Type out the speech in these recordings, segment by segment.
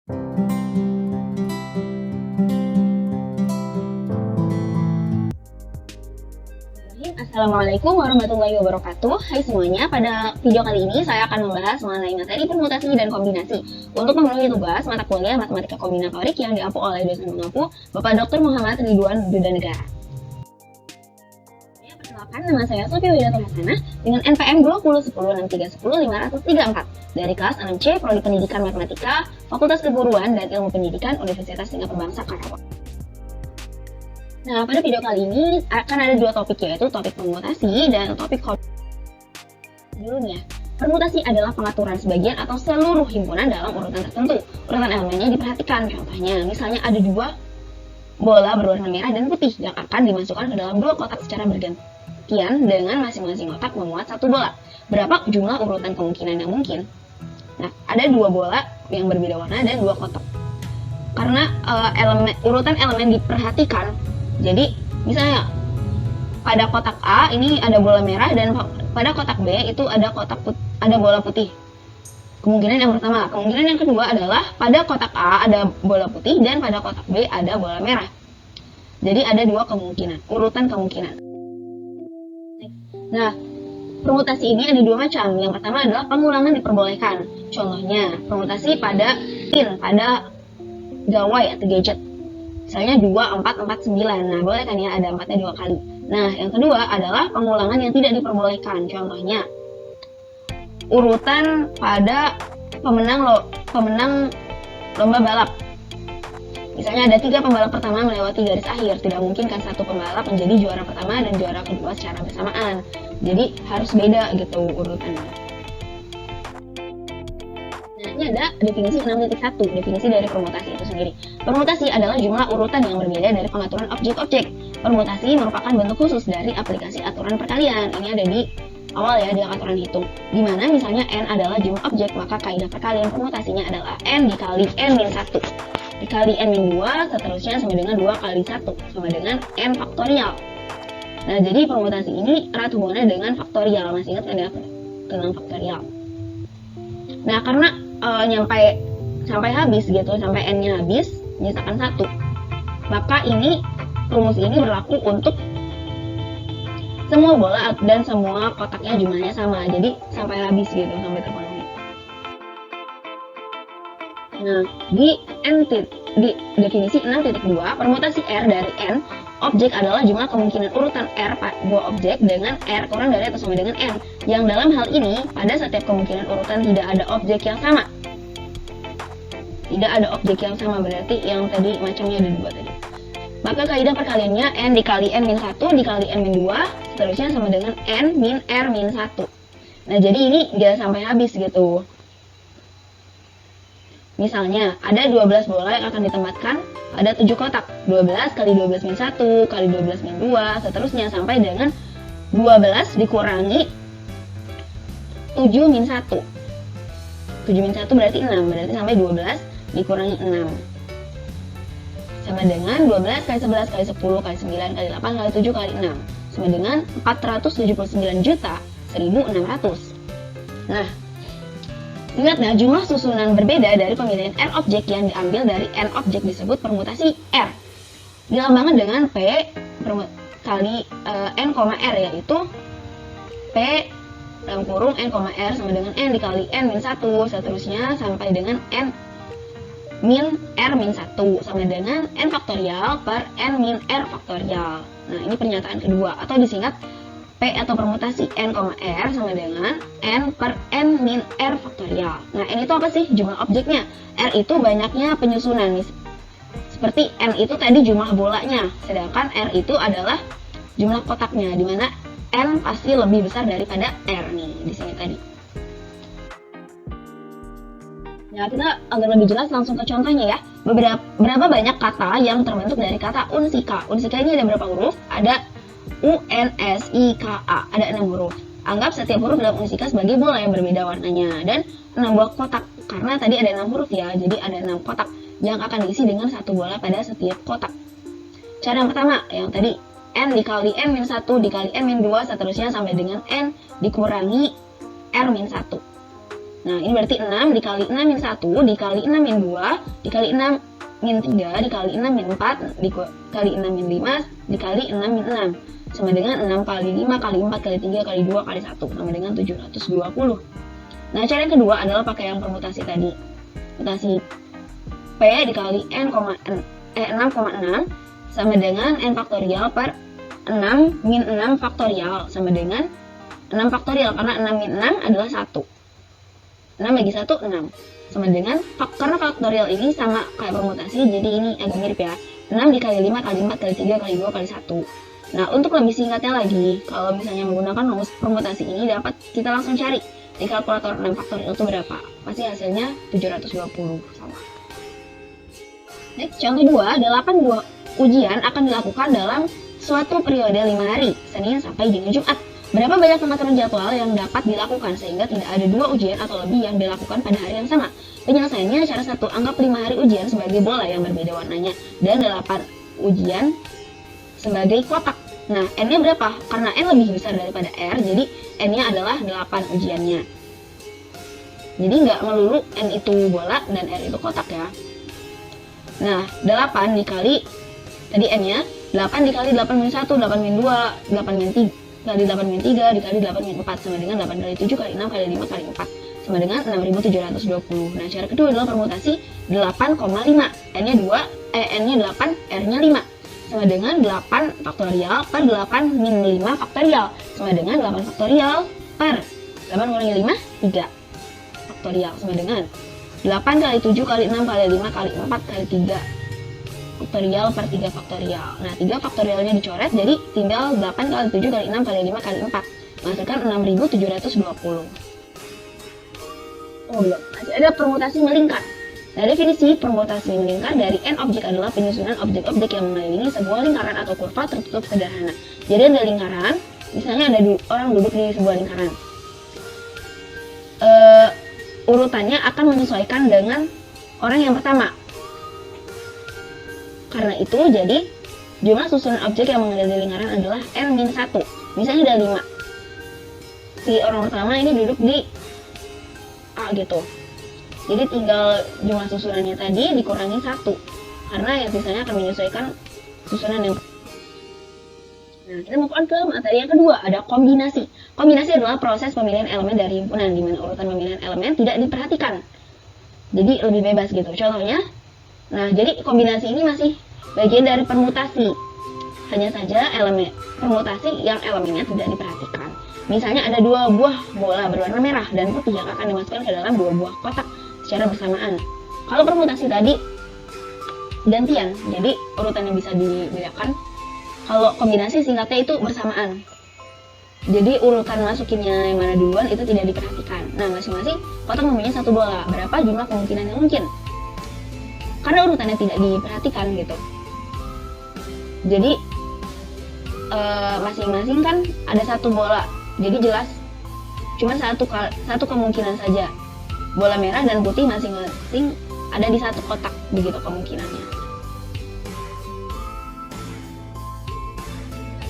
Assalamualaikum warahmatullahi wabarakatuh. Hai semuanya, pada video kali ini saya akan membahas mengenai materi permutasi dan kombinasi untuk memenuhi tugas mata kuliah Matematika Kombinatorik yang diampu oleh dosen mengampu Bapak Dr. Muhammad Ridwan Dudanegara. Perkenalkan, nama saya Sofi Widato Hasanah dengan NPM 20106310534 dari kelas 6C Prodi Pendidikan Matematika, Fakultas Keguruan dan Ilmu Pendidikan Universitas Singapura Bangsa Karawang. Nah, pada video kali ini akan ada dua topik, yaitu topik permutasi dan topik kombinasi. Sebelumnya, permutasi adalah pengaturan sebagian atau seluruh himpunan dalam urutan tertentu. Urutan elemennya diperhatikan, contohnya misalnya ada dua bola berwarna merah dan putih yang akan dimasukkan ke dalam dua kotak secara bergantian dengan masing-masing kotak memuat satu bola. Berapa jumlah urutan kemungkinan yang mungkin? Nah, ada dua bola yang berbeda warna dan dua kotak. Karena urutan elemen diperhatikan, jadi misalnya pada kotak A ini ada bola merah dan pada kotak B itu ada bola putih. Kemungkinan yang pertama. Kemungkinan yang kedua adalah pada kotak A ada bola putih dan pada kotak B ada bola merah. Jadi ada dua kemungkinan, urutan kemungkinan. Nah, permutasi ini ada dua macam. Yang pertama adalah pengulangan diperbolehkan. Contohnya permutasi pada gawai atau gadget. Misalnya 2, 4, 4, 9. Nah, boleh kan ya ada 4-nya 2 kali. Nah, yang kedua adalah pengulangan yang tidak diperbolehkan. Contohnya, urutan pada pemenang lomba balap. Misalnya ada 3 pembalap pertama melewati garis akhir. Tidak mungkin kan satu pembalap menjadi juara pertama dan juara kedua secara bersamaan. Jadi harus beda gitu urutannya. Nah, ini ada definisi 6.1, definisi dari permutasi itu sendiri. Permutasi adalah jumlah urutan yang berbeda dari pengaturan objek-objek. Permutasi merupakan bentuk khusus dari aplikasi aturan perkalian. Ini ada di awal ya, di aturan hitung. Dimana misalnya n adalah jumlah objek, maka kaidah perkalian permutasinya adalah n dikali n-1 dikali n-2, seterusnya sama dengan 2 kali 1 sama dengan n faktorial. Nah, jadi permutasi ini erat hubungannya dengan faktorial. Masih ingat kan ya tentang faktorial? Nah, karena sampai habis gitu, sampai n-nya habis, misalkan 1, maka ini rumus ini berlaku untuk semua bola dan semua kotaknya jumlahnya sama, jadi sampai habis gitu, sampai terpenuhi. Nah, di definisi 6.2, permutasi R dari N objek adalah jumlah kemungkinan urutan R buah objek dengan R kurang dari atau sama dengan N, yang dalam hal ini pada setiap kemungkinan urutan tidak ada objek yang sama. Tidak ada objek yang sama, berarti yang tadi macamnya ada dua tadi. Maka kaidah perkaliannya n dikali n-1 dikali n-2 seterusnya sama dengan n min r-1. Nah, jadi ini dia sampai habis gitu. Misalnya ada 12 bola yang akan ditempatkan pada 7 kotak. 12 kali 12 min 1 kali 12 min 2 seterusnya sampai dengan 12 dikurangi 7 min 1. 7 min 1 berarti 6, berarti sampai 12 dikurangi 6 sama dengan 12 kali 11 kali 10 kali 9 kali 8 kali 7 kali 6 sama dengan 479.100.600. Nah, ingatlah jumlah susunan berbeda dari pemilihan n objek yang diambil dari n objek disebut permutasi R. Dilambangkan dengan P kali n, R, yaitu P dalam kurung n, R sama dengan n dikali n min 1 seterusnya sampai dengan n min r-1 sama dengan n faktorial per n min r faktorial. Nah, ini pernyataan kedua atau disingkat P atau permutasi n, R sama dengan n per n min r faktorial. Nah, n itu apa sih? Jumlah objeknya. R itu banyaknya penyusunan. Seperti n itu tadi jumlah bolanya, sedangkan R itu adalah jumlah kotaknya, dimana n pasti lebih besar daripada R nih di sini tadi. Nah, kita agar lebih jelas langsung ke contohnya ya. Berapa banyak kata yang terbentuk dari kata unsika? Unsika ini ada berapa huruf? Ada U-N-S-I-K-A, ada 6 huruf. Anggap setiap huruf dalam unsika sebagai bola yang berbeda warnanya dan 6 buah kotak. Karena tadi ada 6 huruf ya, jadi ada 6 kotak yang akan diisi dengan satu bola pada setiap kotak. Cara yang pertama, yang tadi n dikali n-1 dikali n-2 seterusnya sampai dengan n dikurangi r-1. Nah, ini berarti 6 dikali 6 min 1 dikali 6 min 2 dikali 6 min 3 dikali 6 min 4 dikali 6 min 5 dikali 6 min 6 sama dengan 6 kali 5 kali 4 kali 3 kali 2 kali 1 sama dengan 720. Nah, cara yang kedua adalah pakai yang permutasi tadi. Mutasi P dikali 6,6 sama dengan N faktorial per 6 min 6 faktorial sama dengan 6 faktorial, karena 6 min 6 adalah 1. 6 bagi 1, 6. Sama dengan, karena faktorial ini sama kayak permutasi, jadi ini agak mirip ya. 6 dikali 5 kali 4 kali 3 kali 2 kali 1. Nah, untuk lebih singkatnya lagi, kalau misalnya menggunakan rumus permutasi ini dapat kita langsung cari di kalkulator 6 faktorial itu berapa. Pasti hasilnya 720 sama. Next, contoh 2, 8 buah ujian akan dilakukan dalam suatu periode 5 hari, Senin sampai dengan Jumat. Berapa banyak pengaturan jadwal yang dapat dilakukan sehingga tidak ada 2 ujian atau lebih yang dilakukan pada hari yang sama? Penyelesaiannya cara 1, anggap 5 hari ujian sebagai bola yang berbeda warnanya dan 8 ujian sebagai kotak. Nah, N-nya berapa? Karena N lebih besar daripada R, jadi N-nya adalah 8 ujiannya. Jadi nggak melulu N itu bola dan R itu kotak ya. Nah, 8 dikali, tadi N-nya, 8 dikali 8 min 1, 8 min 2, 8 min 3, dikali 8 min 3 dikali 8 min 4 sama dengan 8 kali 7 kali 6 kali 5 kali 4 sama dengan 6720. Nah, cara kedua adalah permutasi 8,5. N-nya 2, N-nya 8, R-nya 5 sama dengan 8 faktorial per 8 min 5 faktorial sama dengan 8 faktorial per 8 kurangi 5, 3 faktorial sama dengan 8 kali 7 kali 6 kali 5 kali 4 kali 3 faktorial per 3 faktorial. Nah, 3 faktorialnya dicoret, jadi tinggal 8 kali 7 kali 6 kali 5 kali 4 menghasilkan 6720. Oh, belum. Masih ada permutasi melingkar. Nah, definisi permutasi melingkar dari N objek adalah penyusunan objek-objek yang mengelilingi sebuah lingkaran atau kurva tertutup sederhana. Jadi ada lingkaran, misalnya ada orang duduk di sebuah lingkaran. Urutannya akan menyesuaikan dengan orang yang pertama. Karena itu, jadi jumlah susunan objek yang mengelilingi lingkaran adalah N-1. Misalnya ada 5. Si orang pertama ini duduk di A gitu. Jadi tinggal jumlah susunannya tadi dikurangi 1. Karena yang sisanya akan menyesuaikan susunan yang. Nah, kita move on ke materi yang kedua, ada kombinasi. Kombinasi adalah proses pemilihan elemen dari himpunan, di mana urutan pemilihan elemen tidak diperhatikan. Jadi lebih bebas gitu. Contohnya, nah, jadi kombinasi ini masih bagian dari permutasi. Hanya saja elemen permutasi yang elemennya tidak diperhatikan. Misalnya ada 2 buah bola berwarna merah dan putih yang akan dimasukkan ke dalam 2 buah kotak secara bersamaan. Kalau permutasi tadi gantian, jadi urutannya bisa dibedakan. Kalau kombinasi singkatnya itu bersamaan. Jadi urutan masukinnya yang mana duluan itu tidak diperhatikan. Nah, masing-masing kotak mempunyai 1 bola. Berapa jumlah kemungkinan yang mungkin? Karena urutannya tidak diperhatikan gitu. Jadi masing-masing kan ada 1 bola. Jadi jelas cuma satu kemungkinan saja. Bola merah dan putih masing-masing ada di 1 kotak, begitu kemungkinannya.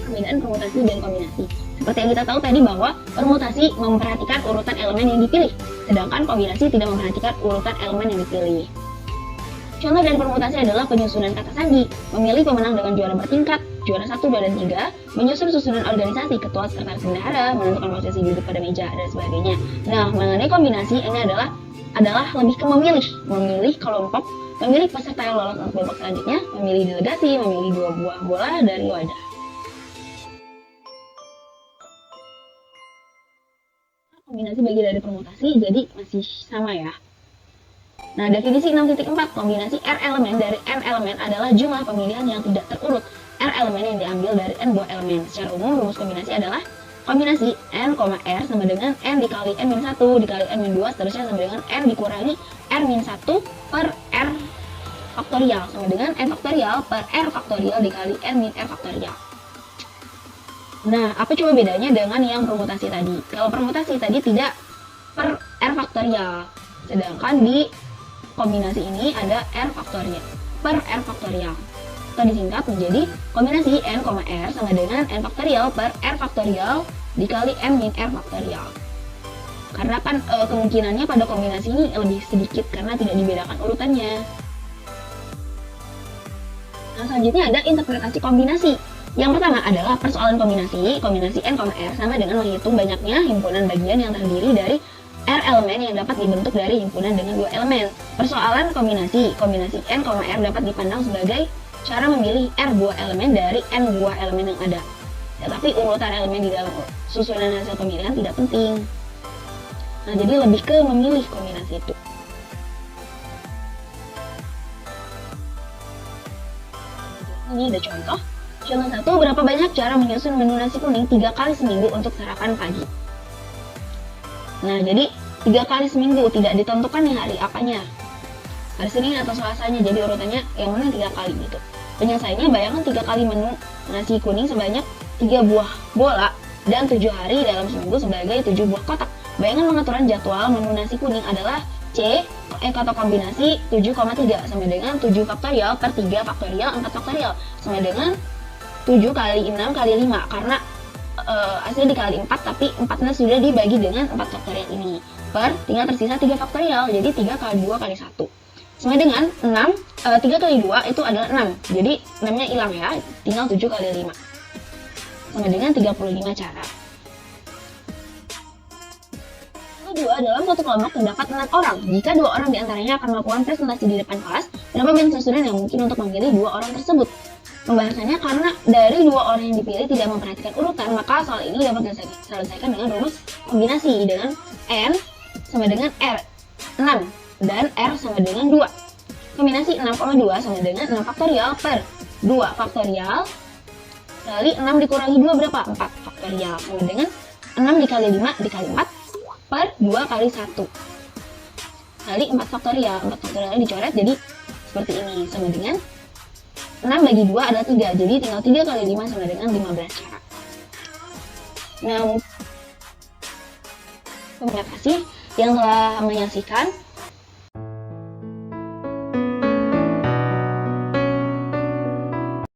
Perbedaan permutasi dan kombinasi. Seperti yang kita tahu tadi bahwa permutasi memperhatikan urutan elemen yang dipilih, sedangkan kombinasi tidak memperhatikan urutan elemen yang dipilih. Contoh dari permutasi adalah penyusunan kata sandi, memilih pemenang dengan juara bertingkat, juara 1, 2, dan 3, menyusun susunan organisasi, ketua, sekretaris bendahara, menentukan posisi duduk pada meja, dan sebagainya. Nah, mengenai kombinasi, ini adalah lebih ke memilih kelompok, memilih peserta yang lolos untuk babak selanjutnya, memilih delegasi, memilih 2 buah bola dari wadah. Kombinasi bagian dari permutasi, jadi masih sama ya. Nah, definisi 6.4, kombinasi R elemen dari N elemen adalah jumlah pemilihan yang tidak terurut R elemen yang diambil dari N buah elemen. Secara umum, rumus kombinasi adalah kombinasi N, R sama dengan N dikali N-1 dikali N-2 seterusnya sama dengan N dikurangi R-1 per R faktorial sama dengan N faktorial per R faktorial dikali N-R faktorial. Nah, apa coba bedanya dengan yang permutasi tadi? Kalau permutasi tadi tidak per R faktorial, sedangkan di kombinasi ini ada R faktorial per R faktorial. Atau disingkat menjadi kombinasi N, R sama dengan N faktorial per R faktorial dikali N min R faktorial. karena kan kemungkinannya pada kombinasi ini lebih sedikit karena tidak dibedakan urutannya. Nah, selanjutnya ada interpretasi kombinasi. Yang pertama adalah persoalan kombinasi N, R sama dengan menghitung banyaknya himpunan bagian yang terdiri dari R elemen yang dapat dibentuk dari himpunan dengan 2 elemen. Persoalan kombinasi N, R dapat dipandang sebagai cara memilih R buah elemen dari N buah elemen yang ada. Tetapi urutan elemen di dalam susunan hasil pemilihan tidak penting. Nah, jadi lebih ke memilih kombinasi itu. Ini ada contoh. Contoh 1, berapa banyak cara menyusun menu nasi kuning 3 kali seminggu untuk sarapan pagi. Nah, jadi 3 kali seminggu, tidak ditentukan nih hari apanya. Hari Senin atau Selasanya, jadi urutannya yang mana 3 kali gitu. Penyelesaiannya, bayangkan 3 kali menu nasi kuning sebanyak 3 buah bola dan 7 hari dalam seminggu sebagai 7 buah kotak. Bayangan pengaturan jadwal menu nasi kuning adalah kata kombinasi 7,3 sama dengan 7 faktorial per 3 faktorial 4 faktorial sama dengan 7 kali 6 kali 5 karena hasilnya dikali 4 tapi 4-nya sudah dibagi dengan 4 faktorial ini per tinggal tersisa 3 faktorial, jadi 3 kali 2 kali 1 sama dengan 3 kali 2 itu adalah 6, jadi 6-nya hilang ya, tinggal 7 kali 5 sama dengan 35 cara. Kedua, dalam satu kelompok terdapat 6 orang. Jika 2 orang diantaranya akan melakukan presentasi di depan kelas, berapa banyak susunan yang mungkin untuk memilih 2 orang tersebut? Pembahasannya, karena dari 2 orang yang dipilih tidak memperhatikan urutan, maka soal ini dapat diselesaikan dengan rumus kombinasi dengan N sama dengan R 6 dan R sama dengan 2. Kombinasi 6,2 sama dengan 6 faktorial per 2 faktorial kali 6 dikurangi 2 berapa? 4 faktorial sama dengan 6 dikali 5 dikali 4 per 2 kali 1 kali 4 faktorial. 4 faktorialnya dicoret jadi seperti ini sama dengan 6 bagi 2 adalah 3, jadi tinggal 3 kali 5 sama dengan 15 cara. Nah, terima kasih yang telah menyaksikan.